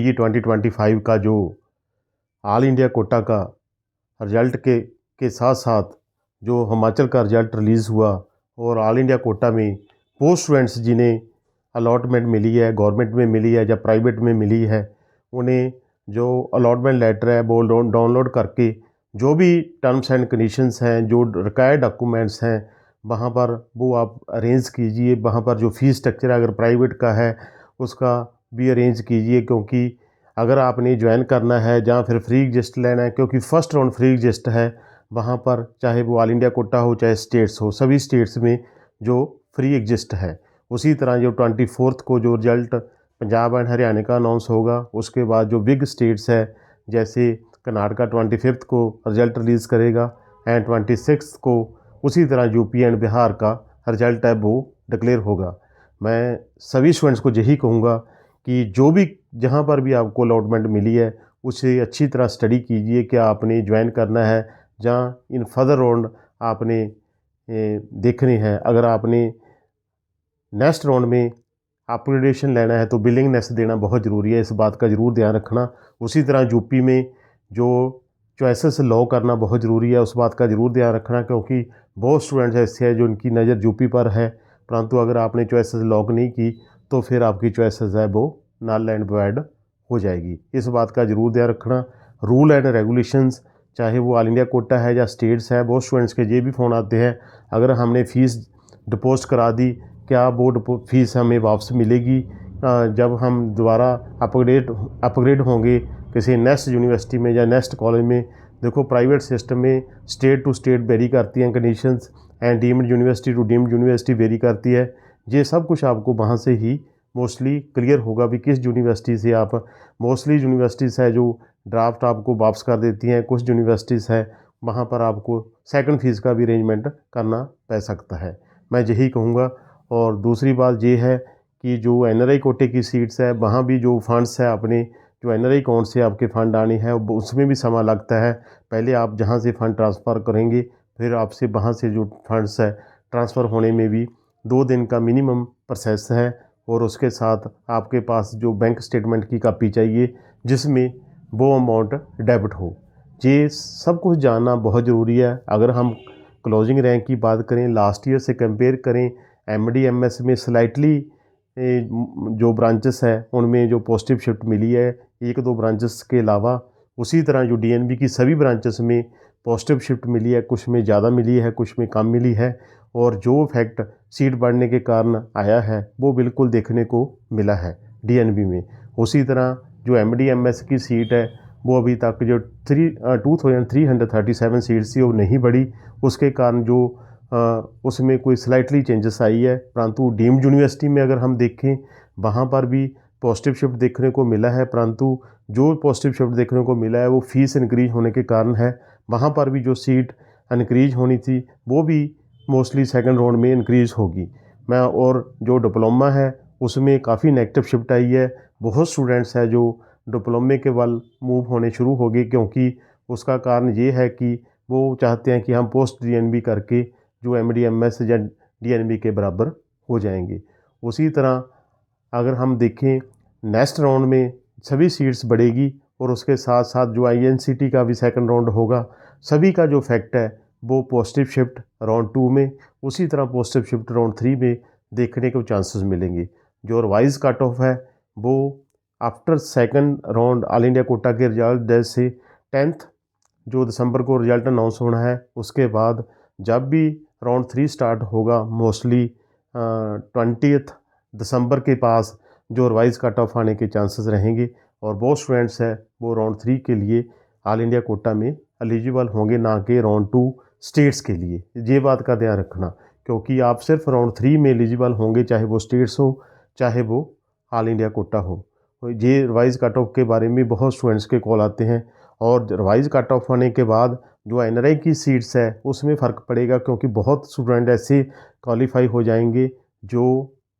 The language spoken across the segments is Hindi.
जेईई 2025 का जो ऑल इंडिया कोटा का रिजल्ट के साथ साथ जो हिमाचल का रिजल्ट रिलीज़ हुआ और ऑल इंडिया कोटा में पोस्ट स्टूडेंट्स जिन्हें अलॉटमेंट मिली है, गवर्नमेंट में मिली है या प्राइवेट में मिली है, उन्हें जो अलॉटमेंट लेटर है वो डाउनलोड करके जो भी टर्म्स एंड कंडीशंस हैं, जो रिक्वायर्ड डॉक्यूमेंट्स हैं, वहाँ पर वो आप अरेंज कीजिए। वहाँ पर जो फ़ीस स्ट्रक्चर अगर प्राइवेट का है उसका भी अरेंज कीजिए, क्योंकि अगर आपने ज्वाइन करना है जहाँ फिर फ्री एग्जिस्ट लेना है, क्योंकि फ़र्स्ट राउंड फ्री एग्जिस्ट है वहाँ पर, चाहे वो ऑल इंडिया कोटा हो चाहे स्टेट्स हो, सभी स्टेट्स में जो फ्री एग्जिस्ट है। उसी तरह जो 24 को जो रिजल्ट पंजाब एंड हरियाणा का अनाउंस होगा, उसके बाद जो बिग स्टेट्स है जैसे कर्नाटका 25 को रिजल्ट रिलीज़ करेगा एंड 26 को उसी तरह यूपी एंड बिहार का रिजल्ट है वो डिक्लेयर होगा। मैं सभी स्टूडेंट्स को यही कहूँगा कि जो भी जहाँ पर भी आपको अलॉटमेंट मिली है उसे अच्छी तरह स्टडी कीजिए कि आपने ज्वाइन करना है जहाँ इन फर्दर राउंड आपने देखने हैं। अगर आपने नेक्स्ट राउंड में अपग्रेडेशन लेना है तो बिलिंगनेस देना बहुत ज़रूरी है, इस बात का ज़रूर ध्यान रखना। उसी तरह यूपी में जो चॉइसेस लॉ करना बहुत ज़रूरी है, उस बात का ज़रूर ध्यान रखना, क्योंकि बहुत स्टूडेंट्स ऐसे हैं जो उनकी नज़र यूपी पर है, परंतु अगर आपने चॉइसेस लॉक नहीं की तो फिर आपकी चॉइसेस है वो नल एंड वॉइड हो जाएगी। इस बात का ज़रूर ध्यान रखना। रूल एंड रेगुलेशंस चाहे वो ऑल इंडिया कोटा है या स्टेट्स है, बहुत स्टूडेंट्स के ये भी फ़ोन आते हैं अगर हमने फ़ीस डिपॉजिट करा दी क्या वो फीस हमें वापस मिलेगी जब हम दोबारा अपग्रेड होंगे किसी नेक्स्ट यूनिवर्सिटी में या नेक्स्ट कॉलेज में। देखो प्राइवेट सिस्टम में स्टेट टू स्टेट वेरी करती हैं conditions and deemed university to deemed university vary करती है। ये सब कुछ आपको वहाँ से ही मोस्टली क्लियर होगा भी किस यूनिवर्सिटी से आप, मोस्टली यूनिवर्सिटीज़ है जो ड्राफ्ट आपको वापस कर देती हैं, कुछ यूनिवर्सिटीज़ है वहाँ पर आपको सेकंड फ़ीस का भी अरेंजमेंट करना पड़ सकता है। मैं यही कहूँगा। और दूसरी बात ये है कि जो एनआरआई कोटे की सीट्स है वहाँ भी जो फंड्स है अपने जो एनआरआई अकाउंट से आपके फ़ंड आने हैं उसमें भी समय लगता है। पहले आप जहाँ से फ़ंड ट्रांसफ़र करेंगे फिर आपसे वहाँ से जो फंड्स है ट्रांसफ़र होने में भी 2 दिन का मिनिमम प्रोसेस है, और उसके साथ आपके पास जो बैंक स्टेटमेंट की कॉपी चाहिए जिसमें वो अमाउंट डेबिट हो। ये सब कुछ जानना बहुत ज़रूरी है। अगर हम क्लोजिंग रैंक की बात करें, लास्ट ईयर से कंपेयर करें, एमडी/एमएस में स्लाइटली जो ब्रांचेस हैं उनमें जो पॉजिटिव शिफ्ट मिली है 1-2 ब्रांचेस के अलावा, उसी तरह जो डीएनबी की सभी ब्रांचेस में पॉजिटिव शिफ्ट मिली है, कुछ में ज़्यादा मिली है कुछ में कम मिली है, और जो इफेक्ट सीट बढ़ने के कारण आया है वो बिल्कुल देखने को मिला है डीएनबी में। उसी तरह जो एमडी/एमएस की सीट है वो अभी तक जो 2337 सीट्स थी वो नहीं बढ़ी, उसके कारण जो उसमें कोई स्लाइटली चेंजेस आई है। परंतु डीम्ड यूनिवर्सिटी में अगर हम देखें वहाँ पर भी पॉजिटिव शिफ्ट देखने को मिला है, परंतु जो पॉजिटिव शिफ्ट देखने को मिला है वो फीस इंक्रीज होने के कारण है। वहाँ पर भी जो सीट इंक्रीज होनी थी वो भी मोस्टली सेकंड राउंड में इंक्रीज होगी। और जो डिप्लोमा है उसमें काफ़ी नेगेटिव शिफ्ट आई है, बहुत स्टूडेंट्स हैं जो डिप्लोमे के बल मूव होने शुरू हो गए, क्योंकि उसका कारण ये है कि वो चाहते हैं कि हम पोस्ट डीएनबी करके जो एमडी/एमएस या डीएनबी के बराबर हो जाएंगे। उसी तरह अगर हम देखें नेक्स्ट राउंड में सभी सीट्स बढ़ेगी, और उसके साथ साथ जो आईएनसीटी का भी सेकंड राउंड होगा, सभी का जो फैक्ट है वो पॉजिटिव शिफ्ट राउंड 2 में, उसी तरह पॉजिटिव शिफ्ट राउंड 3 में देखने को चांसेस मिलेंगे। जो रिवाइज कट ऑफ है वो after second round all India quota के रिजल्ट जैसे 10th जो दिसंबर को रिजल्ट अनाउंस होना है, उसके बाद जब भी राउंड 3 स्टार्ट होगा मोस्टली 20 दिसंबर के पास जो रिवाइज कट ऑफ आने के चांसेस रहेंगे, और बहुत स्टूडेंट्स हैं वो राउंड 3 के लिए ऑल इंडिया कोटा में एलिजिबल होंगे, ना कि राउंड 2 स्टेट्स के लिए। ये बात का ध्यान रखना, क्योंकि आप सिर्फ राउंड 3 में एलिजिबल होंगे, चाहे वो स्टेट्स हो चाहे वो ऑल इंडिया कोटा हो। तो ये रिवाइज कट ऑफ के बारे में बहुत स्टूडेंट्स के कॉल आते हैं, और रिवाइज कट ऑफ होने के बाद जो एनआरआई की सीट्स है उसमें फ़र्क पड़ेगा, क्योंकि बहुत स्टूडेंट ऐसे क्वालिफाई हो जाएंगे जो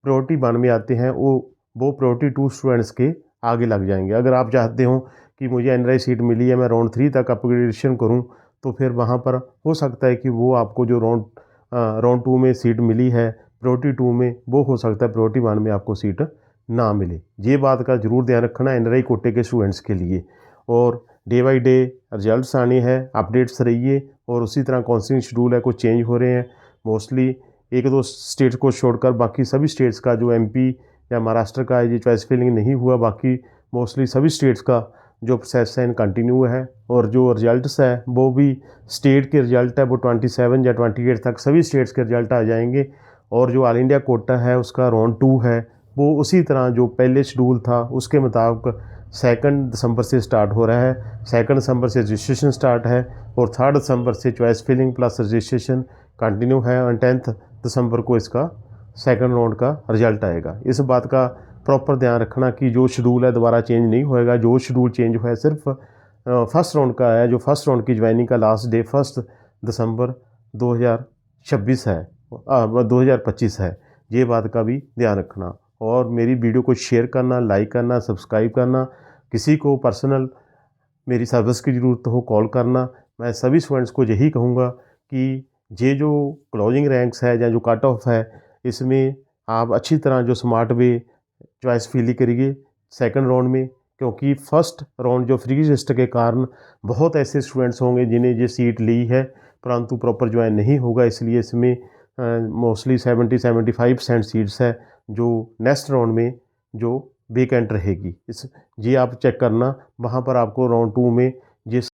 प्रायोरिटी 1 में आते हैं, वो प्रायोरिटी 2 स्टूडेंट्स के आगे लग जाएंगे। अगर आप चाहते हो कि मुझे एनआरआई सीट मिली है मैं राउंड 3 तक अपग्रेडेशन करूं, तो फिर वहां पर हो सकता है कि वो आपको जो राउंड 2 में सीट मिली है प्रायोरिटी 2 में, वो हो सकता है प्रायोरिटी 1 में आपको सीट ना मिले। ये बात का ज़रूर ध्यान रखना एनआरआई कोटे के स्टूडेंट्स के लिए। और डे बाय डे रिजल्ट्स आने हैं, अपडेट्स रहिए। और उसी तरह काउंसलिंग शेड्यूल है, कुछ चेंज हो रहे हैं। मोस्टली एक दो स्टेट्स को छोड़कर बाकी सभी स्टेट्स का, जो एमपी या महाराष्ट्र का है, ये चॉइस फिलिंग नहीं हुआ। बाकी मोस्टली सभी स्टेट्स का जो प्रोसेस है कंटिन्यू है। और जो रिजल्ट्स है वो भी स्टेट के रिजल्ट है वो 27 या 28 तक सभी स्टेट्स के रिजल्ट आ जाएंगे। और जो ऑल इंडिया कोटा है उसका राउंड 2 है, वो उसी तरह जो पहले शेड्यूल था उसके मुताबिक 2 दिसंबर से स्टार्ट हो रहा है। 2 दिसंबर से रजिस्ट्रेशन स्टार्ट है और 3 दिसंबर से choice filling plus registration continue है। और 10 दिसंबर को इसका सेकंड राउंड का रिजल्ट आएगा। इस बात का प्रॉपर ध्यान रखना कि जो शेड्यूल है दोबारा चेंज नहीं होएगा। जो शेड्यूल चेंज हुआ है सिर्फ फर्स्ट राउंड का है। जो फर्स्ट राउंड की ज्वाइनिंग का लास्ट डे 1 दिसंबर 2026 है, 2025 है। ये बात का भी ध्यान रखना। और मेरी वीडियो को शेयर करना, लाइक करना, सब्सक्राइब करना। किसी को पर्सनल मेरी सर्विस की ज़रूरत हो कॉल करना। मैं सभी स्टूडेंट्स को यही कहूँगा कि ये जो क्लोजिंग रैंक्स है या जो कट ऑफ है, इसमें आप अच्छी तरह जो स्मार्ट वे चॉइस फिल करिए सेकंड राउंड में। क्योंकि फर्स्ट राउंड जो फ्री लिस्ट के कारण बहुत ऐसे स्टूडेंट्स होंगे जिन्हें ये सीट ली है परंतु प्रॉपर ज्वाइन नहीं होगा। इसलिए इसमें मोस्टली 70-75% सीट्स है जो नेक्स्ट राउंड में जो वेकेंट रहेगी। ये आप चेक करना, वहाँ पर आपको राउंड 2 में ये